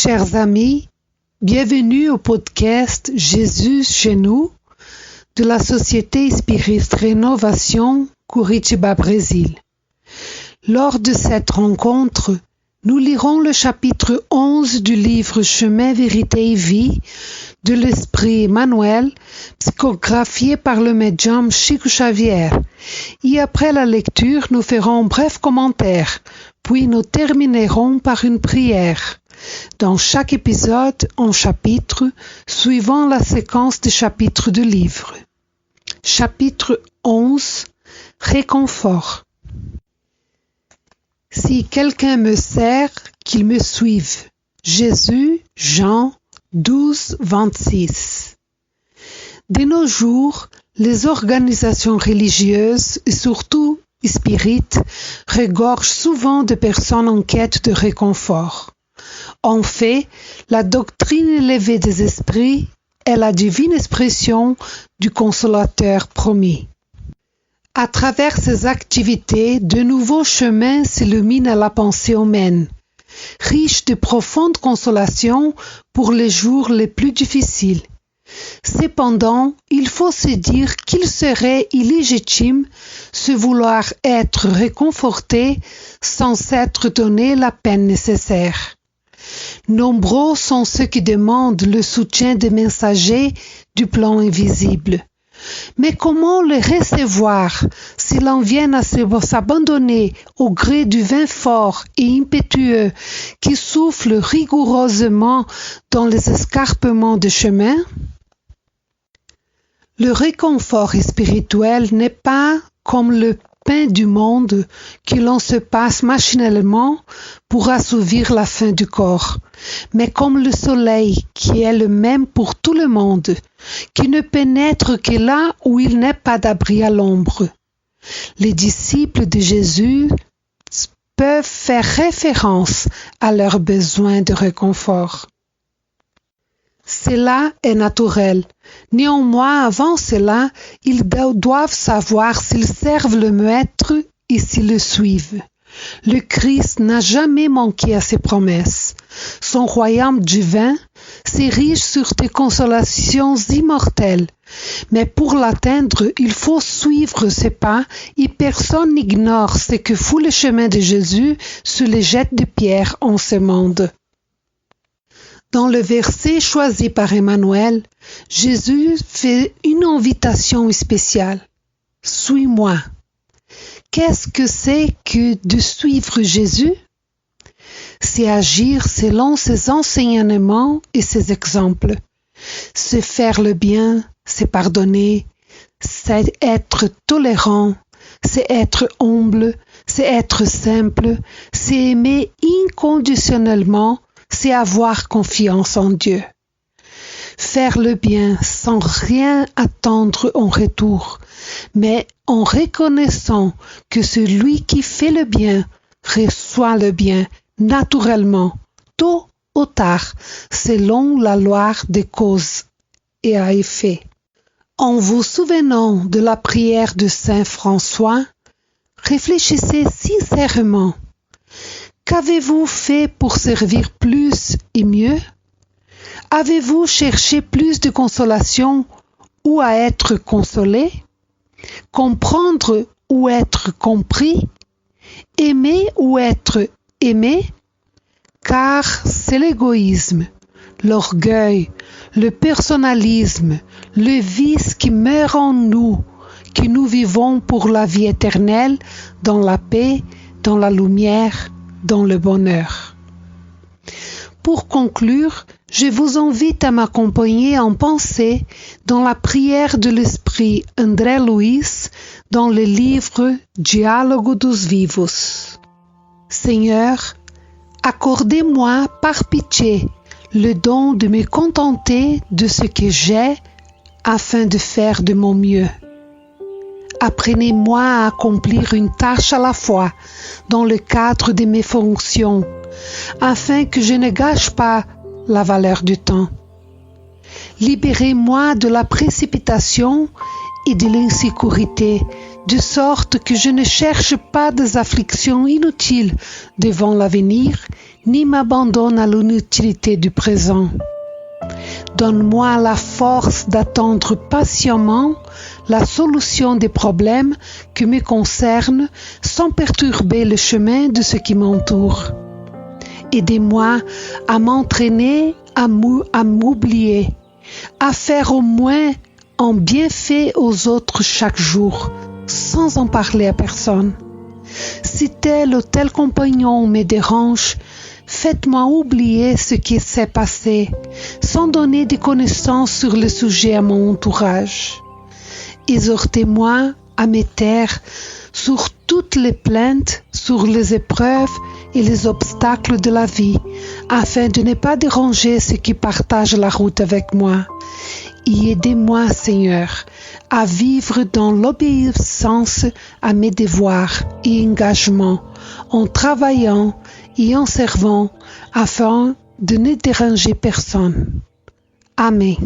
Chers amis, bienvenue au podcast Jésus chez nous de la Société Spirit Rénovation Curitiba, Brésil. Lors de cette rencontre, nous lirons le chapitre 11 du livre Chemin, Vérité et Vie de l'Esprit Emmanuel, psychographié par le médium Chico Xavier. Et après la lecture, nous ferons un bref commentaire, puis nous terminerons par une prière. Dans chaque épisode, un chapitre, suivant la séquence des chapitres du livre. Chapitre 11. Réconfort. Si quelqu'un me sert, qu'il me suive. Jésus, Jean 12, 26. De nos jours, les organisations religieuses et surtout spirites regorgent souvent de personnes en quête de réconfort. En fait, la doctrine élevée des esprits est la divine expression du consolateur promis. À travers ces activités, de nouveaux chemins s'illuminent à la pensée humaine, riches de profonde consolation pour les jours les plus difficiles. Cependant, il faut se dire qu'il serait illégitime se vouloir être réconforté sans s'être donné la peine nécessaire. Nombreux sont ceux qui demandent le soutien des messagers du plan invisible. Mais comment les recevoir s'ils en viennent à s'abandonner au gré du vent fort et impétueux qui souffle rigoureusement dans les escarpements de chemin? Le réconfort spirituel n'est pas comme le pain du monde que l'on se passe machinalement pour assouvir la faim du corps, mais comme le soleil qui est le même pour tout le monde, qui ne pénètre que là où il n'est pas d'abri à l'ombre. Les disciples de Jésus peuvent faire référence à leurs besoins de réconfort. Cela est naturel. Néanmoins, avant cela, ils doivent savoir s'ils servent le Maître et s'ils le suivent. Le Christ n'a jamais manqué à ses promesses. Son royaume divin s'érige sur des consolations immortelles. Mais pour l'atteindre, il faut suivre ses pas et personne n'ignore ce que fout le chemin de Jésus sous les jets de pierre en ce monde. Dans le verset choisi par Emmanuel, Jésus fait une invitation spéciale. « Suis-moi ». Qu'est-ce que c'est que de suivre Jésus? C'est agir selon ses enseignements et ses exemples. C'est faire le bien, c'est pardonner, c'est être tolérant, c'est être humble, c'est être simple, c'est aimer inconditionnellement, c'est avoir confiance en Dieu. Faire le bien sans rien attendre en retour, mais en reconnaissant que celui qui fait le bien reçoit le bien naturellement, tôt ou tard, selon la loi des causes et à effet. En vous souvenant de la prière de Saint François, réfléchissez sincèrement. Qu'avez-vous fait pour servir plus et mieux? Avez-vous cherché plus de consolation ou à être consolé? Comprendre ou être compris? Aimer ou être aimé? Car c'est l'égoïsme, l'orgueil, le personnalisme, le vice qui meurt en nous, que nous vivons pour la vie éternelle, dans la paix, dans la lumière, dans le bonheur. Pour conclure, je vous invite à m'accompagner en pensée dans la prière de l'Esprit André Luiz dans le livre Diálogo dos Vivos. Seigneur, accordez-moi par pitié le don de me contenter de ce que j'ai afin de faire de mon mieux. Apprenez-moi à accomplir une tâche à la fois dans le cadre de mes fonctions, afin que je ne gâche pas la valeur du temps. Libérez-moi de la précipitation et de l'insécurité, de sorte que je ne cherche pas des afflictions inutiles devant l'avenir, ni m'abandonne à l'inutilité du présent. Donne-moi la force d'attendre patiemment la solution des problèmes qui me concernent sans perturber le chemin de ce qui m'entoure. Aidez-moi à m'entraîner à m'oublier, à faire au moins un bienfait aux autres chaque jour, sans en parler à personne. Si tel ou tel compagnon me dérange, faites-moi oublier ce qui s'est passé, sans donner des connaissances sur le sujet à mon entourage. Exhortez-moi à me taire sur toutes les plaintes, sur les épreuves et les obstacles de la vie, afin de ne pas déranger ceux qui partagent la route avec moi. Et aidez-moi, Seigneur, à vivre dans l'obéissance à mes devoirs et engagements, en travaillant et en servant, afin de ne déranger personne. Amen.